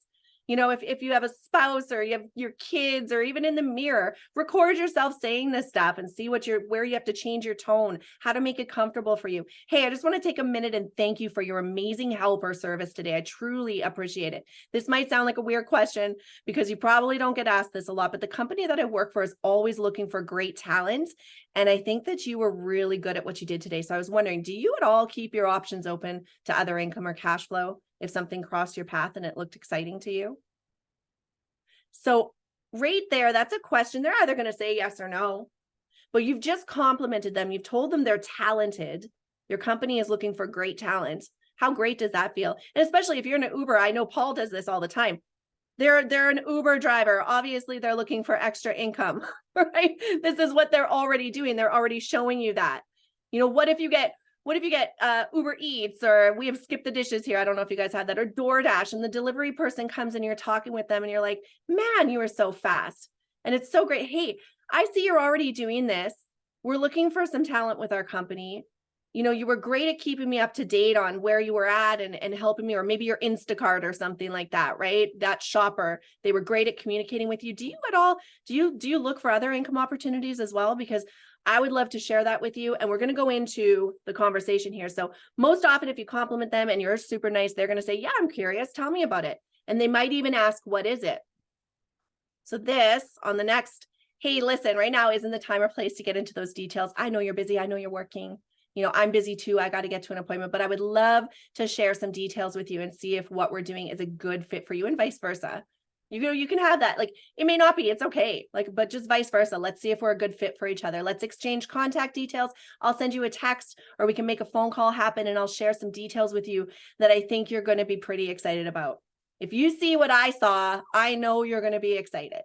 You know, if you have a spouse or you have your kids or even in the mirror, record yourself saying this stuff and see where you have to change your tone, how to make it comfortable for you. Hey, I just want to take a minute and thank you for your amazing help or service today. I truly appreciate it. This might sound like a weird question because you probably don't get asked this a lot, but the company that I work for is always looking for great talent. And I think that you were really good at what you did today. So I was wondering, do you at all keep your options open to other income or cash flow if something crossed your path and it looked exciting to you? So right there, that's a question. They're either going to say yes or no, but you've just complimented them. You've told them they're talented. Your company is looking for great talent. How great does that feel? And especially if you're in an Uber, I know Paul does this all the time. They're an Uber driver. Obviously, they're looking for extra income, right? This is what they're already doing. They're already showing you that. You know, what if you get Uber Eats, or we have Skip the Dishes here. I don't know if you guys had that, or DoorDash, and the delivery person comes and you're talking with them and you're like, man, you are so fast. And it's so great. Hey, I see you're already doing this. We're looking for some talent with our company. You know, you were great at keeping me up to date on where you were at and helping me, or maybe your Instacart or something like that, right? That shopper, they were great at communicating with you. Do you at all, do you look for other income opportunities as well? Because I would love to share that with you. And we're going to go into the conversation here. So most often, if you compliment them and you're super nice, they're going to say, yeah, I'm curious. Tell me about it. And they might even ask, what is it? So this on the next, hey, listen, right now isn't the time or place to get into those details. I know you're busy. I know you're working. You know, I'm busy too. I got to get to an appointment, but I would love to share some details with you and see if what we're doing is a good fit for you, and vice versa. You know, you can have that. Like, it may not be, it's okay. Like, but just vice versa. Let's see if we're a good fit for each other. Let's exchange contact details. I'll send you a text, or we can make a phone call happen, and I'll share some details with you that I think you're going to be pretty excited about. If you see what I saw, I know you're going to be excited,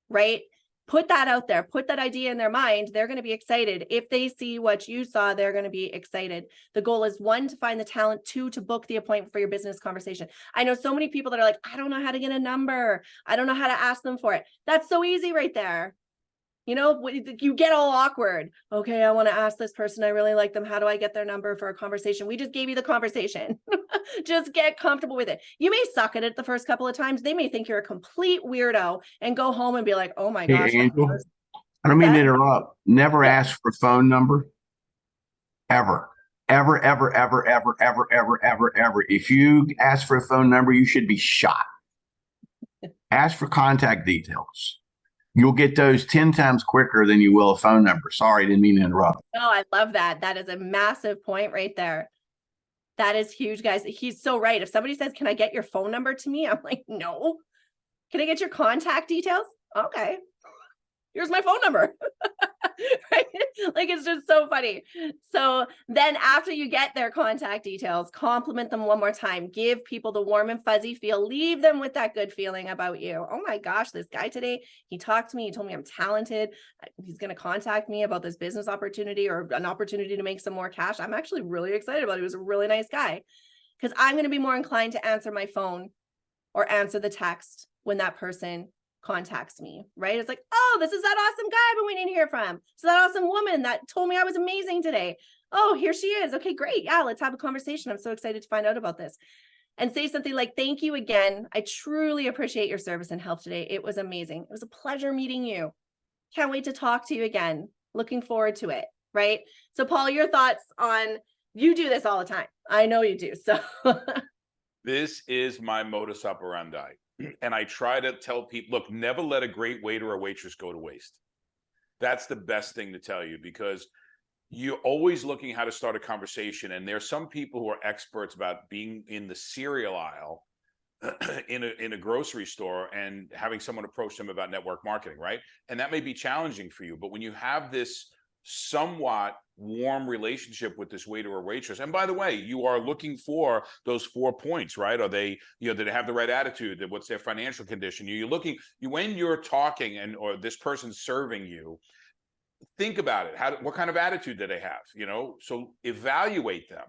right? Put that out there, put that idea in their mind. They're going to be excited. If they see what you saw, they're going to be excited. The goal is 1, to find the talent, 2, to book the appointment for your business conversation. I know so many people that are like, I don't know how to get a number. I don't know how to ask them for it. That's so easy right there. You know, you get all awkward. Okay, I want to ask this person. I really like them. How do I get their number for a conversation? We just gave you the conversation. Just get comfortable with it. You may suck at it the first couple of times. They may think you're a complete weirdo and go home and be like, oh my gosh. Hey, Angel, I don't mean to interrupt. Never Yeah. ask for a phone number. Ever. Ever, ever, ever, ever, ever, ever, ever, ever. If you ask for a phone number, you should be shot. Ask for contact details. You'll get those 10 times quicker than you will a phone number. Sorry, didn't mean to interrupt. No, I love that. That is a massive point right there. That is huge, guys. He's so right. If somebody says, can I get your phone number to me? I'm like, no. Can I get your contact details? Okay. Here's my phone number. Right? Like, it's just so funny. So then after you get their contact details, compliment them one more time. Give people the warm and fuzzy feel. Leave them with that good feeling about you. Oh my gosh, this guy today, he talked to me. He told me I'm talented. He's going to contact me about this business opportunity or an opportunity to make some more cash. I'm actually really excited about it. He was a really nice guy, because I'm going to be more inclined to answer my phone or answer the text when that person contacts me, right? It's like, oh, this is that awesome guy I've been waiting to hear from. So that awesome woman that told me I was amazing today. Oh, here she is. Okay, great. Yeah, let's have a conversation. I'm so excited to find out about this. And say something like, thank you again. I truly appreciate your service and help today. It was amazing. It was a pleasure meeting you. Can't wait to talk to you again. Looking forward to it, right? So Paul, your thoughts on, you do this all the time. I know you do. So This is my modus operandi. And I try to tell people, look, never let a great waiter or waitress go to waste. That's the best thing to tell you, because you're always looking how to start a conversation. And there's some people who are experts about being in the cereal aisle in a grocery store and having someone approach them about network marketing, right? And that may be challenging for you. But when you have this somewhat warm relationship with this waiter or waitress, and by the way, you are looking for those 4 points, right? Are they, do they have the right attitude? What's their financial condition? You're looking, when you're talking or this person's serving you, think about it. What kind of attitude do they have? So evaluate them.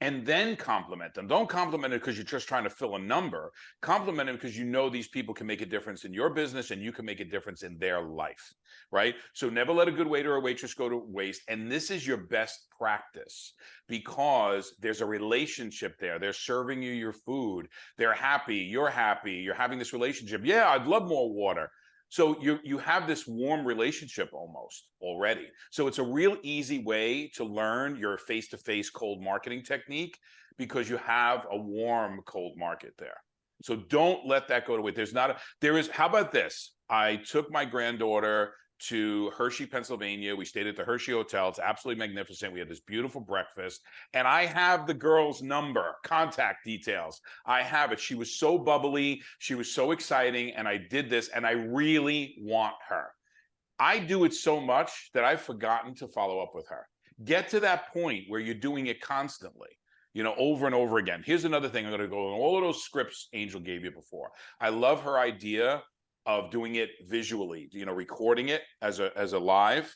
and then compliment them. Don't compliment it because you're just trying to fill a number. Compliment them because you know these people can make a difference in your business and you can make a difference in their life, right? So never let a good waiter or waitress go to waste. And this is your best practice because there's a relationship there. They're serving you your food. They're happy. You're having this relationship. Yeah, I'd love more water. So you have this warm relationship almost already. So it's a real easy way to learn your face-to-face cold marketing technique because you have a warm cold market there. So don't let that go to waste. How about this? I took my granddaughter to Hershey, Pennsylvania. We stayed at the Hershey Hotel. It's absolutely magnificent. We had this beautiful breakfast, and I have the girl's number, contact details. I have it. She was so bubbly. She was so exciting, and I did this, and I really want her. I do it so much that I've forgotten to follow up with her. Get to that point where you're doing it constantly, over and over again. Here's another thing. I'm going to go on all of those scripts Angel gave you before. I love her idea of doing it visually, recording it as a live.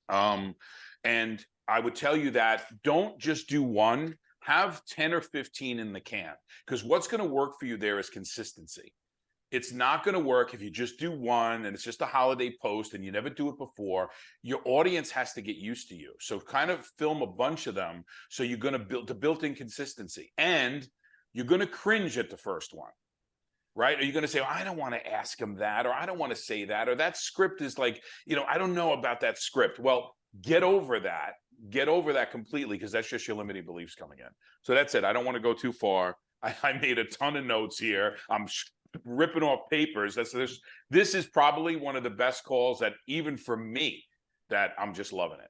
And I would tell you that don't just do one, have 10 or 15 in the can, because what's going to work for you there is consistency. It's not going to work if you just do one and it's just a holiday post and you never do it before. Your audience has to get used to you. So kind of film a bunch of them. So you're going to build the built-in consistency, and you're going to cringe at the first one. Right? Are you going to say, oh, I don't want to ask him that, or I don't want to say that, or that script is like, I don't know about that script. Well, get over that. Get over that completely, because that's just your limiting beliefs coming in. So that's it. I don't want to go too far. I made a ton of notes here. I'm ripping off papers. This is probably one of the best calls that even for me, that I'm just loving it.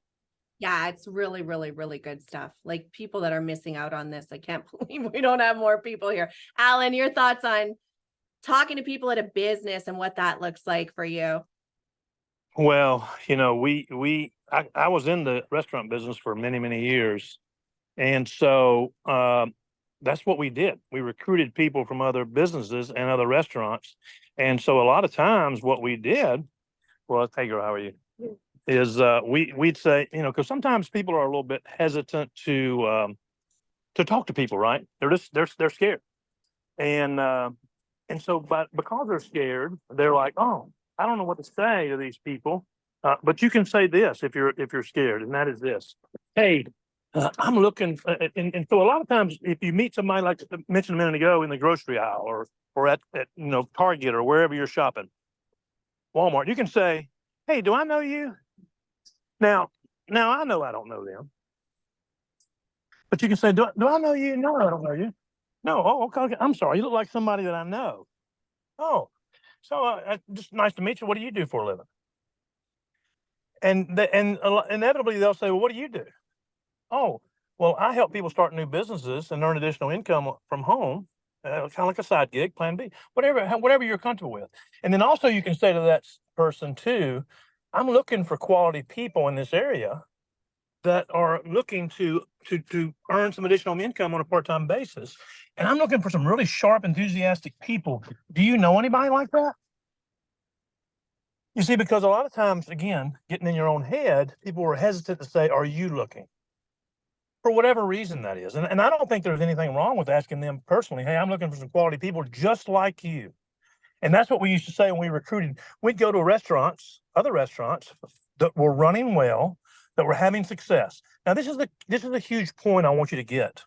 Yeah, it's really, really, really good stuff. Like, people that are missing out on this. I can't believe we don't have more people here. Alan, your thoughts on talking to people at a business and what that looks like for you? Well, I was in the restaurant business for many, many years. And so that's what we did. We recruited people from other businesses and other restaurants. And so a lot of times what we did was, hey girl, how are you? Is we'd say, because sometimes people are a little bit hesitant to talk to people, right? They're scared. And so, because they're scared, they're like, oh, I don't know what to say to these people. But you can say this if you're scared, and that is this: hey, I'm looking. And so a lot of times, if you meet somebody, like I mentioned a minute ago, in the grocery aisle or at Target or wherever you're shopping, Walmart, you can say, hey, do I know you? Now I know I don't know them, but you can say, do I know you? No, I don't know you. No, oh, okay. I'm sorry. You look like somebody that I know. Oh, so just nice to meet you. What do you do for a living? And inevitably they'll say, well, what do you do? Oh, well, I help people start new businesses and earn additional income from home, kind of like a side gig, plan B, whatever you're comfortable with. And then also you can say to that person too, I'm looking for quality people in this area that are looking to earn some additional income on a part-time basis. And I'm looking for some really sharp, enthusiastic people. Do you know anybody like that? You see, because a lot of times, again, getting in your own head, people were hesitant to say, are you looking? For whatever reason that is. And I don't think there's anything wrong with asking them personally, hey, I'm looking for some quality people just like you. And that's what we used to say when we recruited. We'd go to other restaurants that were running well, that were having success. Now, this is a huge point I want you to get.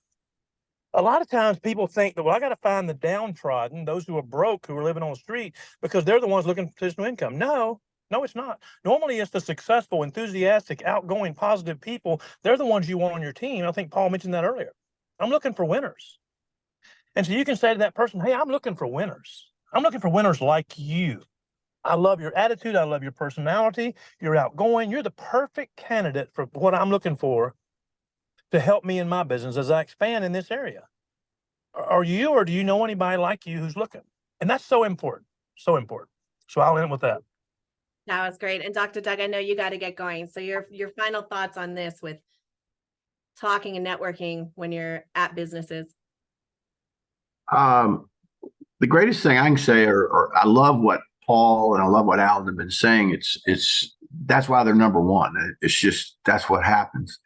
A lot of times people think that, well, I got to find the downtrodden, those who are broke, who are living on the street, because they're the ones looking for additional income. No, it's not. Normally, it's the successful, enthusiastic, outgoing, positive people. They're the ones you want on your team. I think Paul mentioned that earlier. I'm looking for winners. And so you can say to that person, hey, I'm looking for winners. I'm looking for winners like you. I love your attitude. I love your personality. You're outgoing. You're the perfect candidate for what I'm looking for to help me in my business as I expand in this area. Are you, or do you know anybody like you who's looking? And that's so important, so important. So I'll end with that. That was great. And Dr. Doug, I know you got to get going. So your final thoughts on this with talking and networking when you're at businesses. The greatest thing I can say, or I love what Paul and I love what Alan have been saying. That's why they're number one. It's just, that's what happens.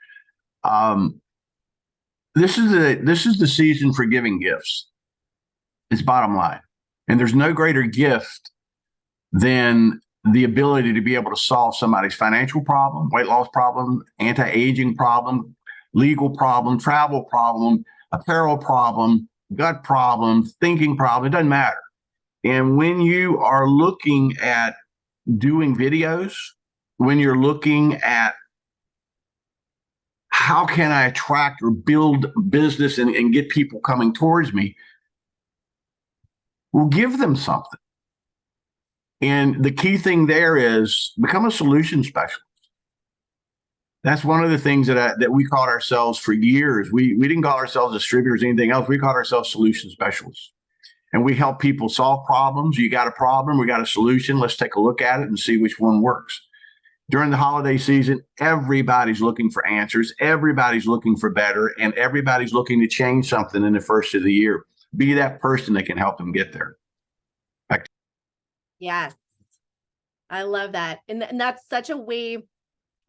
this is the season for giving gifts. It's bottom line. And there's no greater gift than the ability to be able to solve somebody's financial problem, weight loss problem, anti-aging problem, legal problem, travel problem, apparel problem, gut problem, thinking problem. It doesn't matter. And when you are looking at doing videos, when you're looking at how can I attract or build business and get people coming towards me, we'll give them something. And the key thing there is become a solution specialist. That's one of the things that we called ourselves for years. We didn't call ourselves distributors or anything else. We called ourselves solution specialists. And we help people solve problems. You got a problem, we got a solution. Let's take a look at it and see which one works. During the holiday season, everybody's looking for answers. Everybody's looking for better, and everybody's looking to change something in the first of the year. Be that person that can help them get there. Yes. I love that. And that's such a way,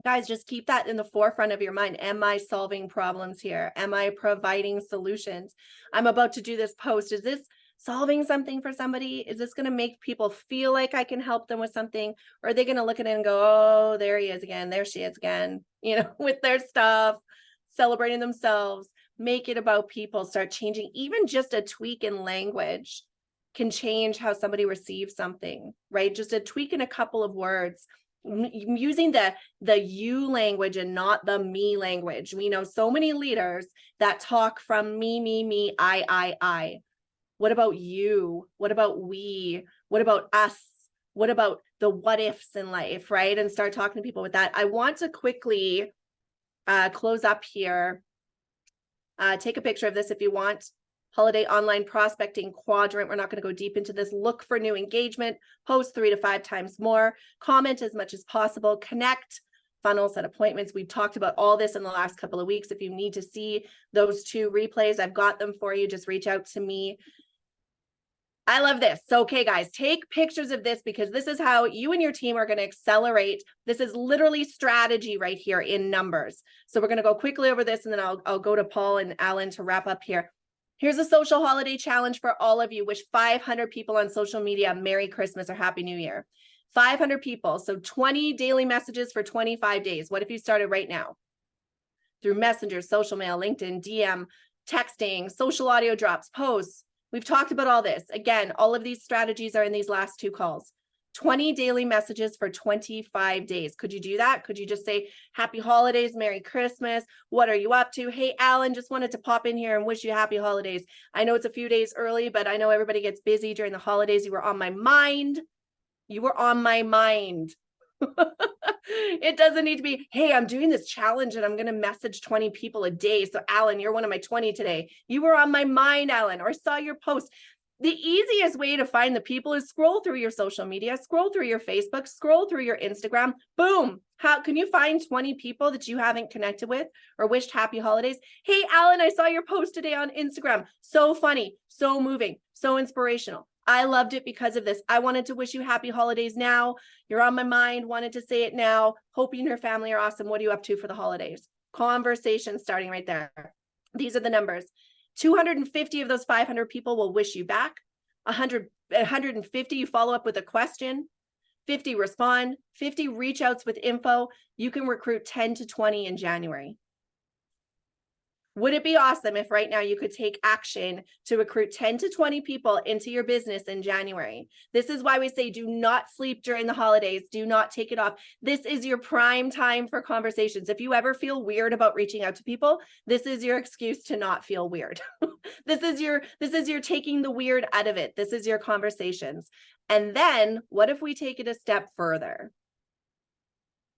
guys, just keep that in the forefront of your mind. Am I solving problems here? Am I providing solutions? I'm about to do this post. Is this solving something for somebody? Is this going to make people feel like I can help them with something? Or are they going to look at it and go, oh, there he is again. There she is again, with their stuff, celebrating themselves. Make it about people. Start changing. Even just a tweak in language can change how somebody receives something, right? Just a tweak in a couple of words, using the you language and not the me language. We know so many leaders that talk from me, I. What about you? What about we? What about us? What about the what ifs in life, right? And start talking to people with that. I want to quickly close up here. Take a picture of this if you want. Holiday online prospecting quadrant. We're not going to go deep into this. Look for new engagement, post 3 to 5 times more, comment as much as possible, connect, funnel, set appointments. We've talked about all this in the last couple of weeks. If you need to see those 2 replays, I've got them for you. Just reach out to me. I love this. So, okay, guys, take pictures of this because this is how you and your team are going to accelerate. This is literally strategy right here in numbers. So we're going to go quickly over this, and then I'll go to Paul and Alan to wrap up here. Here's a social holiday challenge for all of you. Wish 500 people on social media Merry Christmas or Happy New Year. 500 people. So 20 daily messages for 25 days. What if you started right now? Through Messenger, social mail, LinkedIn, DM, texting, social audio drops, posts. We've talked about all this. Again, all of these strategies are in these last 2 calls. 20 daily messages for 25 days. Could you do that? Could you just say, happy holidays, Merry Christmas? What are you up to? Hey, Alan, just wanted to pop in here and wish you happy holidays. I know it's a few days early, but I know everybody gets busy during the holidays. You were on my mind. You were on my mind. It doesn't need to be, hey, I'm doing this challenge and I'm going to message 20 people a day. So Alan, you're one of my 20 today. You were on my mind, Alan, or I saw your post. The easiest way to find the people is scroll through your social media, scroll through your Facebook, scroll through your Instagram. Boom. How can you find 20 people that you haven't connected with or wished happy holidays? Hey, Alan, I saw your post today on Instagram. So funny, so moving, so inspirational. I loved it because of this. I wanted to wish you happy holidays now. You're on my mind, wanted to say it now. Hope you and your family are awesome. What are you up to for the holidays? Conversation starting right there. These are the numbers. 250 of those 500 people will wish you back. 150, you follow up with a question. 50 respond. 50 reach outs with info. You can recruit 10 to 20 in January. Would it be awesome if right now you could take action to recruit 10 to 20 people into your business in January? This is why we say do not sleep during the holidays. Do not take it off. This is your prime time for conversations. If you ever feel weird about reaching out to people, this is your excuse to not feel weird. This is your taking the weird out of it. This is your conversations. And then what if we take it a step further?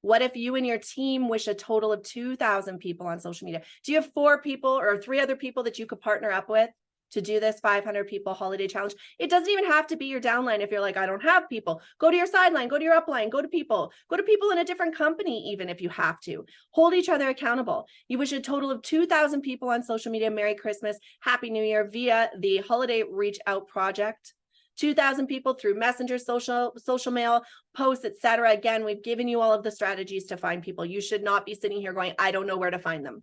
What if you and your team wish a total of 2,000 people on social media? Do you have 4 people or 3 other people that you could partner up with to do this 500 people holiday challenge? It doesn't even have to be your downline. If you're like, I don't have people, go to your sideline, go to your upline, go to people in a different company, even if you have to. Hold each other accountable. You wish a total of 2,000 people on social media Merry Christmas, Happy New Year via the Holiday Reach Out Project. 2,000 people through Messenger, social mail, posts, etc. Again, we've given you all of the strategies to find people. You should not be sitting here going, I don't know where to find them.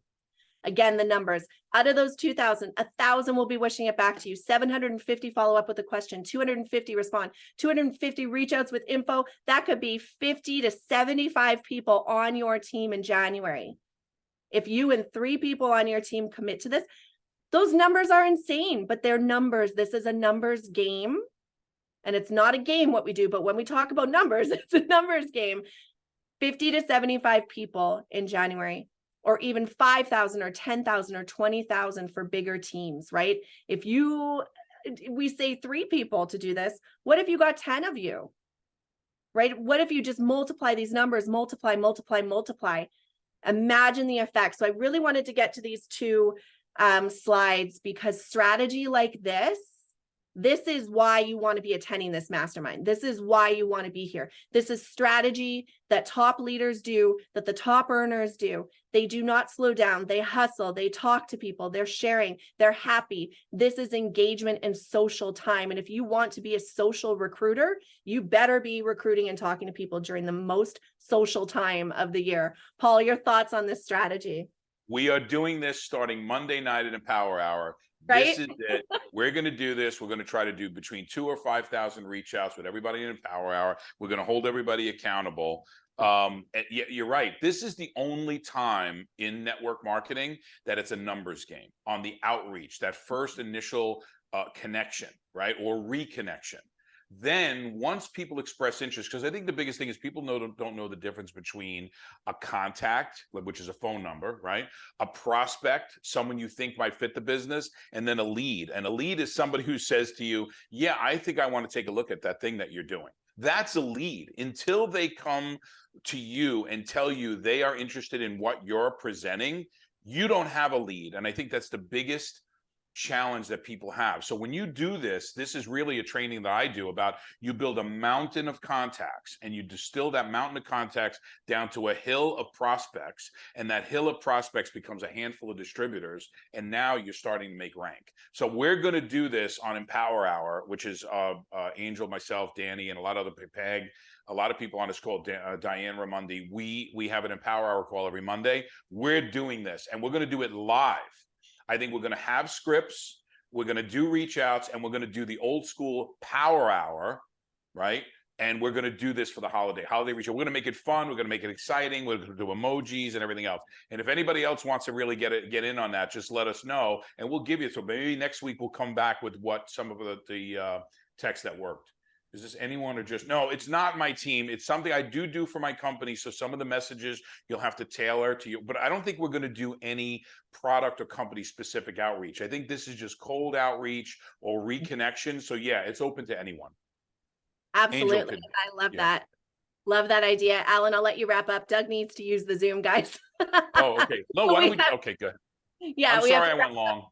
Again, the numbers, out of those 2,000, 1,000 will be wishing it back to you. 750 follow up with a question, 250 respond, 250 reach outs with info. That could be 50 to 75 people on your team in January. If you and 3 people on your team commit to this, those numbers are insane, but they're numbers. This is a numbers game. And it's not a game what we do, but when we talk about numbers, it's a numbers game. 50 to 75 people in January, or even 5,000 or 10,000 or 20,000 for bigger teams, right? If we say 3 people to do this, what if you got 10 of you, right? What if you just multiply these numbers, multiply. Imagine the effect. So I really wanted to get to these 2 slides because strategy like this is why you want to be attending this mastermind. This is why you want to be here. This is strategy that top leaders do, that the top earners do. They do not slow down. They hustle. They talk to people. They're sharing. They're happy. This is engagement and social time. And if you want to be a social recruiter, you better be recruiting and talking to people during the most social time of the year. Paul, your thoughts on this strategy? We are doing this starting Monday night at Empower Hour. Right? This is it. We're going to do this. We're going to try to do between 2,000 or 5,000 reach outs with everybody in Empower Hour. We're going to hold everybody accountable. And you're right. This is the only time in network marketing that it's a numbers game on the outreach, that first initial connection, right? Or reconnection. Then once people express interest, because I think the biggest thing is people don't know the difference between a contact, which is a phone number, right? A prospect, someone you think might fit the business, and then a lead. And a lead is somebody who says to you, yeah, I think I want to take a look at that thing that you're doing. That's a lead. Until they come to you and tell you they are interested in what you're presenting, you don't have a lead. And I think that's the biggest challenge that people have. So when you do this is really a training that I do about you build a mountain of contacts and you distill that mountain of contacts down to a hill of prospects, and that hill of prospects becomes a handful of distributors, and now you're starting to make rank. So we're going to do this on Empower Hour, which is Angel, myself, Danny, and a lot of other Peg, a lot of people on this call, Diane Ramundi. We have an Empower Hour call every Monday. We're doing this and we're going to do it live. I think we're going to have scripts, we're going to do reach outs, and we're going to do the old school Power Hour, right? And we're going to do this for the holiday reach out. We're going to make it fun. We're going to make it exciting. We're going to do emojis and everything else. And if anybody else wants to really get in on that, just let us know and we'll give you. So maybe next week we'll come back with what some of the text that worked. Is this anyone or just, no, it's not my team. It's something I do for my company. So some of the messages you'll have to tailor to you, but I don't think we're going to do any product or company specific outreach. I think this is just cold outreach or reconnection. So yeah, it's open to anyone. Absolutely. I love that. Love that idea. Alan, I'll let you wrap up. Doug needs to use the Zoom, guys. Oh, okay. No, why don't we, okay, good. Yeah. I'm sorry I went long.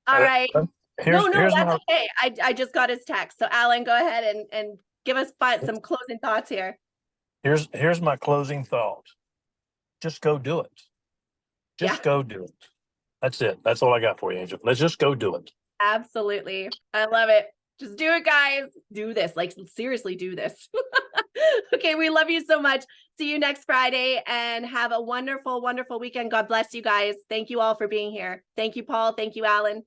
All right. Here's that's my, okay. I just got his text. So Alan, go ahead and give us some closing thoughts here. here's my closing thought. Just go do it. Just go do it. That's it. That's all I got for you, Angel. Let's just go do it. Absolutely. I love it. Just do it, guys. Do this. Like, seriously, do this. Okay, we love you so much. See you next Friday and have a wonderful, wonderful weekend. God bless you guys. Thank you all for being here. Thank you, Paul. Thank you, Alan.